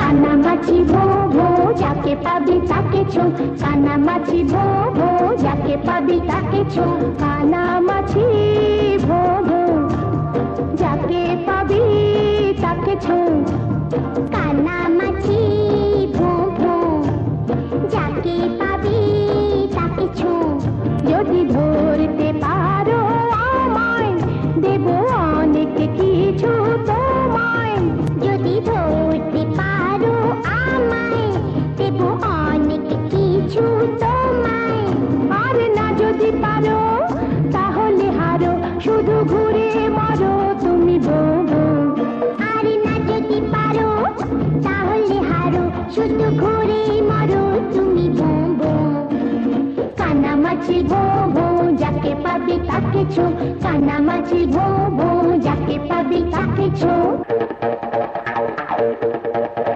কানামাছি ভো ভো, যাকে পাবি তাকে ছো। কানামাছি ভো ভো, যাকে পাবি তাকে ছো। কানামাছি ভো ভো, যাকে পাবি তাকে ছো। কানামাছি ভো ভো, যাকে পাবি তাকে ছো। যদি ধরতে পারো আমায়, দেব অনেক কিছু তোমায়। যদি ধরতে পারো আমায়, দেব অনেক কিছু তোমায়। আর না যদি পারো তাহলে হারো, শুধু ঘুরে মারো তুমি ভো ভো। আর না যদি পারো তাহলে হারো, শুধু ঘুরে মারো তুমি ভো ভো। কানামাছি ভো ভো, যাকে পাবি তাকে ছো। কানামাছি ভো ভো, যাকে পাবি তাকে ছো।